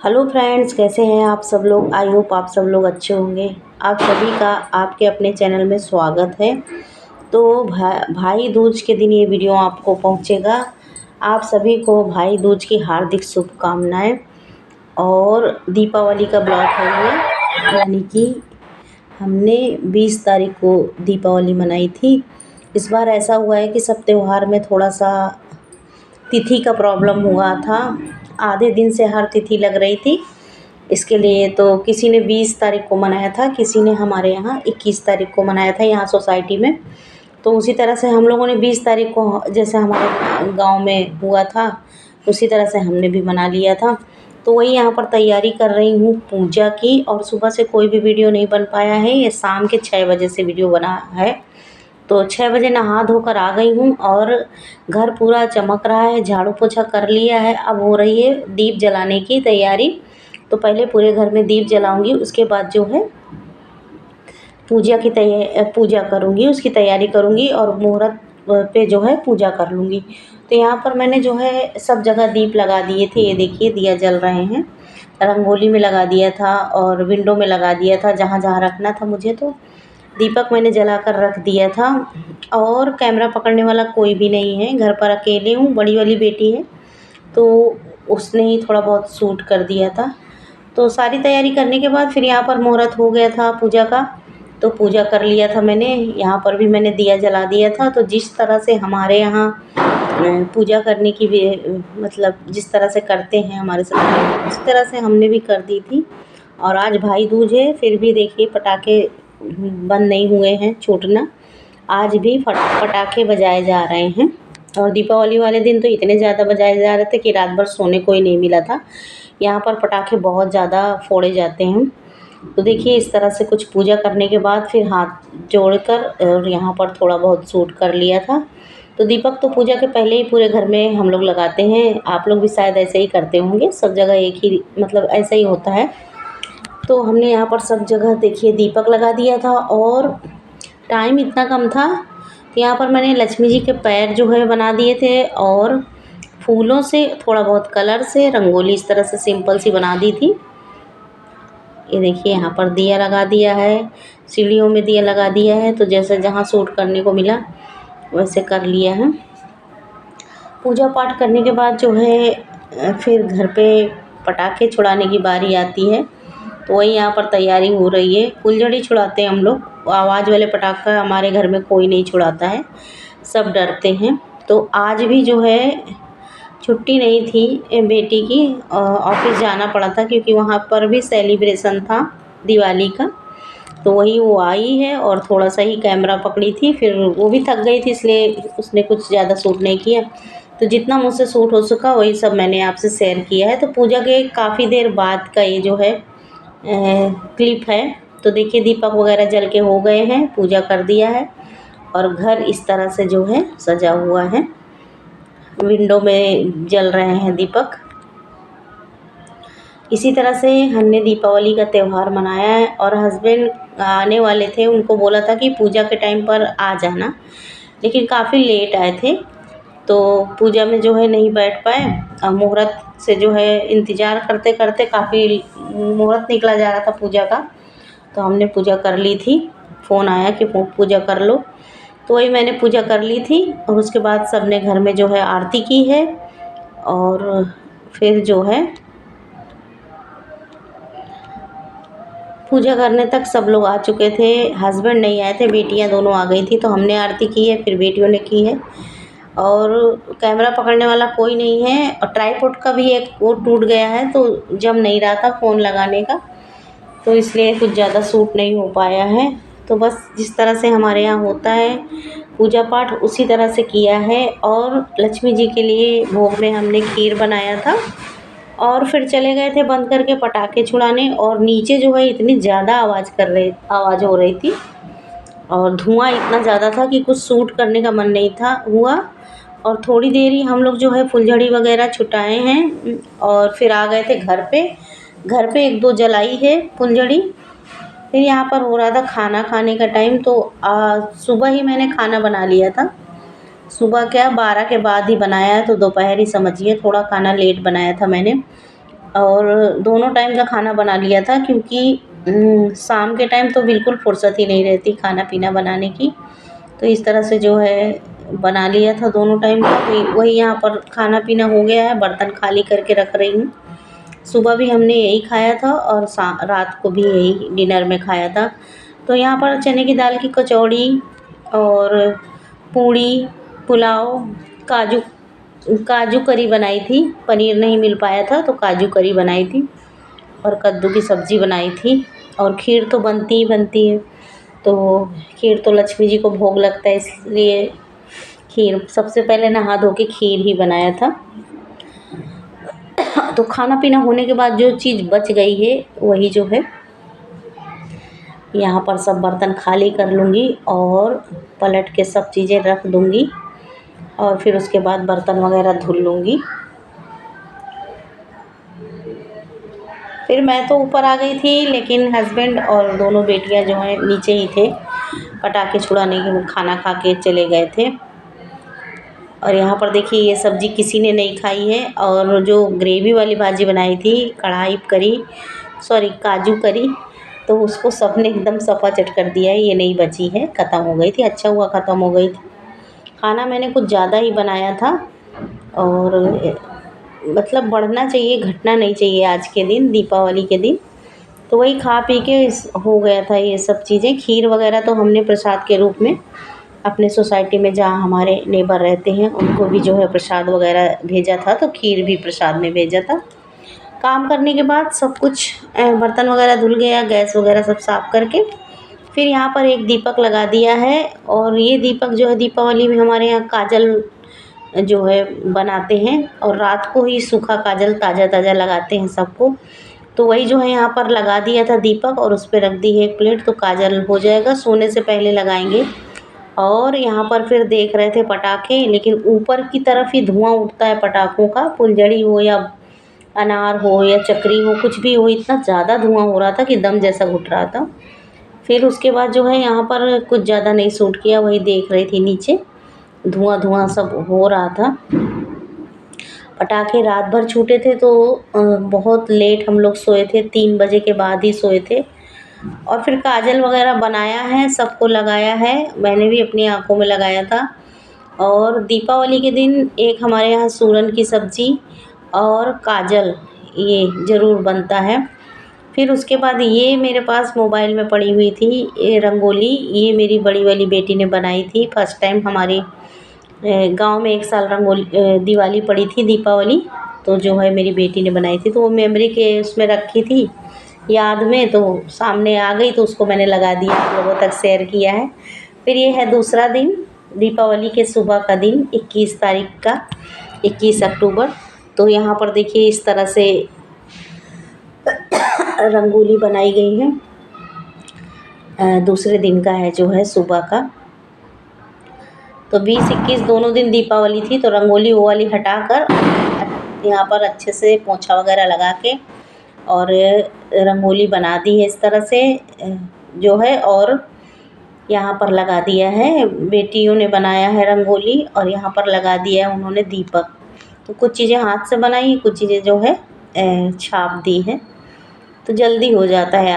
Hello friends, कैसे हैं आप सब लोग। आई होप आप सब लोग अच्छे होंगे। आप सभी का आपके अपने चैनल में स्वागत है। तो भाई दूज के दिन ये वीडियो आपको पहुंचेगा। आप सभी को भाई दूज की हार्दिक शुभकामनाएं। और दीपावली का ब्लॉग है ये, यानी कि हमने 20 तारीख को दीपावली मनाई थी। इस बार ऐसा हुआ है कि सब त्यौहार में थोड़ा सा तिथि का प्रॉब्लम हुआ था। आधे दिन से हर तिथि लग रही थी। इसके लिए तो किसी ने 20 तारीख को मनाया था, किसी ने हमारे यहाँ 21 तारीख को मनाया था यहाँ सोसाइटी में। तो उसी तरह से हम लोगों ने 20 तारीख को, जैसे हमारे गांव में हुआ था, उसी तरह से हमने भी मना लिया था। तो वही यहाँ पर तैयारी कर रही हूँ पूजा की। और सुबह से कोई भी वीडियो नहीं बन पाया है, ये शाम के 6 बजे से वीडियो बना है। तो 6 बजे नहा धोकर आ गई हूँ और घर पूरा चमक रहा है, झाड़ू पोछा कर लिया है। अब हो रही है दीप जलाने की तैयारी। तो पहले पूरे घर में दीप जलाऊंगी, उसके बाद जो है पूजा करूंगी, उसकी तैयारी करूंगी और मुहूर्त पे जो है पूजा कर लूँगी। तो यहाँ पर मैंने जो है सब जगह दीप लगा दिए थे। ये देखिए दिया जल रहे हैं। रंगोली में लगा दिया था और विंडो में लगा दिया था, जहाँ जहाँ रखना था मुझे। तो दीपक मैंने जलाकर रख दिया था। और कैमरा पकड़ने वाला कोई भी नहीं है, घर पर अकेले हूँ। बड़ी वाली बेटी है तो उसने ही थोड़ा बहुत शूट कर दिया था। तो सारी तैयारी करने के बाद फिर यहाँ पर मुहूर्त हो गया था पूजा का। तो पूजा कर लिया था मैंने। यहाँ पर भी मैंने दिया जला दिया था। तो जिस तरह से हमारे यहाँ पूजा करने की भी, मतलब जिस तरह से करते हैं हमारे साथ, उस तरह से हमने भी कर दी थी। और आज भाई दूज है, फिर भी देखिए पटाखे बंद नहीं हुए हैं छूटना। आज भी पटाखे बजाए जा रहे हैं। और दीपावली वाले दिन तो इतने ज़्यादा बजाए जा रहे थे कि रात भर सोने को ही नहीं मिला था। यहाँ पर पटाखे बहुत ज़्यादा फोड़े जाते हैं। तो देखिए इस तरह से कुछ पूजा करने के बाद फिर हाथ जोड़कर और यहाँ पर थोड़ा बहुत शूट कर लिया था। तो दीपक तो पूजा के पहले ही पूरे घर में हम लोग लगाते हैं। आप लोग भी शायद ऐसे ही करते होंगे, सब जगह एक ही मतलब ऐसा ही होता है। तो हमने यहाँ पर सब जगह देखिए दीपक लगा दिया था। और टाइम इतना कम था कि यहाँ पर मैंने लक्ष्मी जी के पैर जो है बना दिए थे। और फूलों से थोड़ा बहुत कलर से रंगोली इस तरह से सिंपल सी बना दी थी। ये देखिए यहाँ पर दिया लगा दिया है, सीढ़ियों में दिया लगा दिया है। तो जैसे जहाँ शूट करने को मिला वैसे कर लिया है। पूजा पाठ करने के बाद जो है फिर घर पे पटाखे छुड़ाने की बारी आती है। तो वही यहाँ पर तैयारी हो रही है। फुलझड़ी छुड़ाते हैं हम लोग। आवाज़ वाले पटाखा हमारे घर में कोई नहीं छुड़ाता है, सब डरते हैं। तो आज भी जो है छुट्टी नहीं थी बेटी की, ऑफिस जाना पड़ा था क्योंकि वहाँ पर भी सेलिब्रेशन था दिवाली का। तो वही वो आई है और थोड़ा सा ही कैमरा पकड़ी थी, फिर वो भी थक गई थी, इसलिए उसने कुछ ज़्यादा शूट नहीं किया। तो जितना मुझसे शूट हो सका वही सब मैंने आपसे शेयर किया है। तो पूजा के काफ़ी देर बाद का ये जो है क्लिप है। तो देखिए दीपक वगैरह जल के हो गए हैं, पूजा कर दिया है। और घर इस तरह से जो है सजा हुआ है, विंडो में जल रहे हैं दीपक। इसी तरह से हमने दीपावली का त्यौहार मनाया है। और हस्बैंड आने वाले थे, उनको बोला था कि पूजा के टाइम पर आ जाना, लेकिन काफ़ी लेट आए थे। तो पूजा में जो है नहीं बैठ पाए। मुहूर्त से जो है इंतज़ार करते करते काफ़ी मुहूर्त निकला जा रहा था पूजा का। तो हमने पूजा कर ली थी। फ़ोन आया कि पूजा कर लो। तो वही मैंने पूजा कर ली थी। और उसके बाद सबने घर में जो है आरती की है। और फिर जो है पूजा करने तक सब लोग आ चुके थे। हस्बैंड नहीं आए थे, बेटियां दोनों आ गई थी। तो हमने आरती की है, फिर बेटियों ने की है। और कैमरा पकड़ने वाला कोई नहीं है। और ट्राईपॉड का भी एक वो टूट गया है, तो जम नहीं रहा था फ़ोन लगाने का, तो इसलिए कुछ ज़्यादा शूट नहीं हो पाया है। तो बस जिस तरह से हमारे यहाँ होता है पूजा पाठ, उसी तरह से किया है। और लक्ष्मी जी के लिए भोग में हमने खीर बनाया था। और फिर चले गए थे बंद करके पटाखे छुड़ाने। और नीचे जो है इतनी ज़्यादा आवाज़ हो रही थी और धुआं इतना ज़्यादा था कि कुछ शूट करने का मन नहीं था हुआ। और थोड़ी देर ही हम लोग जो है फुलझड़ी वगैरह छुटाए हैं और फिर आ गए थे घर पे। घर पे एक दो जलाई है फुलझड़ी। फिर यहाँ पर हो रहा था खाना खाने का टाइम। तो सुबह ही मैंने खाना बना लिया था। सुबह क्या 12 के बाद ही बनाया है, तो दोपहर ही समझिए, थोड़ा खाना लेट बनाया था मैंने। और दोनों टाइम का खाना बना लिया था, क्योंकि शाम के टाइम तो बिल्कुल फुर्सत ही नहीं रहती खाना पीना बनाने की। तो इस तरह से जो है बना लिया था दोनों टाइम का। वही यहाँ पर खाना पीना हो गया है, बर्तन खाली करके रख रही हूँ। सुबह भी हमने यही खाया था और रात को भी यही डिनर में खाया था। तो यहाँ पर चने की दाल की कचौड़ी और पूड़ी, पुलाव, काजू काजू करी बनाई थी। पनीर नहीं मिल पाया था तो काजू करी बनाई थी और कद्दू की सब्ज़ी बनाई थी। और खीर तो बनती ही बनती है। तो खीर तो लक्ष्मी जी को भोग लगता है, इसलिए खीर सबसे पहले नहा धो के खीर ही बनाया था। तो खाना पीना होने के बाद जो चीज़ बच गई है वही जो है यहाँ पर सब बर्तन खाली कर लूँगी और पलट के सब चीज़ें रख दूँगी और फिर उसके बाद बर्तन वगैरह धुल लूँगी। फिर मैं तो ऊपर आ गई थी, लेकिन हस्बैंड और दोनों बेटियां जो हैं नीचे ही थे, पटाखे छुड़ाने के खाना खा के चले गए थे। और यहाँ पर देखिए ये सब्ज़ी किसी ने नहीं खाई है। और जो ग्रेवी वाली भाजी बनाई थी, कढ़ाई करी, सॉरी काजू करी, तो उसको सबने एकदम सफाचट कर दिया है। ये नहीं बची है, ख़त्म हो गई थी। अच्छा हुआ ख़त्म हो गई थी। खाना मैंने कुछ ज़्यादा ही बनाया था और मतलब बढ़ना चाहिए, घटना नहीं चाहिए आज के दिन, दीपावली के दिन। तो वही खा पी के हो गया था ये सब चीज़ें। खीर वगैरह तो हमने प्रसाद के रूप में अपने सोसाइटी में जहाँ हमारे नेबर रहते हैं उनको भी जो है प्रसाद वगैरह भेजा था, तो खीर भी प्रसाद में भेजा था। काम करने के बाद सब कुछ बर्तन वगैरह धुल गया, गैस वगैरह सब साफ़ करके फिर यहाँ पर एक दीपक लगा दिया है। और ये दीपक जो है दीपावली में हमारे यहाँ काजल जो है बनाते हैं और रात को ही सूखा काजल ताज़ा ताज़ा लगाते हैं सबको। तो वही जो है यहाँ पर लगा दिया था दीपक और उस पे रख दी है एक प्लेट, तो काजल हो जाएगा। सोने से पहले लगाएंगे। और यहाँ पर फिर देख रहे थे पटाखे, लेकिन ऊपर की तरफ ही धुआं उठता है पटाखों का, फुलझड़ी हो या अनार हो या चक्री हो, कुछ भी हो, इतना ज़्यादा धुआं हो रहा था कि दम जैसा घुट रहा था। फिर उसके बाद जो है यहाँ पर कुछ ज़्यादा नहीं सूट किया, वही देख रही थी नीचे धुआं धुआं सब हो रहा था। पटाखे रात भर छूटे थे तो बहुत लेट हम लोग सोए थे, 3 बजे के बाद ही सोए थे। और फिर काजल वगैरह बनाया है, सबको लगाया है, मैंने भी अपनी आँखों में लगाया था। और दीपावली के दिन एक हमारे यहाँ सूरन की सब्ज़ी और काजल ये ज़रूर बनता है। फिर उसके बाद ये मेरे पास मोबाइल में पड़ी हुई थी ये रंगोली, ये मेरी बड़ी वाली बेटी ने बनाई थी। फर्स्ट टाइम हमारे गांव में एक साल दिवाली पड़ी थी, दीपावली, तो जो है मेरी बेटी ने बनाई थी। तो वो मेमोरी के उसमें रखी थी याद में, तो सामने आ गई तो उसको मैंने लगा दिया, आप लोगों तक शेयर किया है। फिर ये है दूसरा दिन, दीपावली के सुबह का दिन, 21 तारीख का, 21 अक्टूबर। तो यहाँ पर देखिए इस तरह से रंगोली बनाई गई है। दूसरे दिन का है जो है सुबह का। तो 20-21 दोनों दिन दीपावली थी, तो रंगोली वो वाली हटाकर यहाँ पर अच्छे से पोंछा वगैरह लगा के और रंगोली बना दी है इस तरह से जो है। और यहाँ पर लगा दिया है, बेटियों ने बनाया है रंगोली और यहाँ पर लगा दिया है उन्होंने दीपक। तो कुछ चीज़ें हाथ से बनाई, कुछ चीज़ें जो है छाप दी है, तो जल्दी हो जाता है।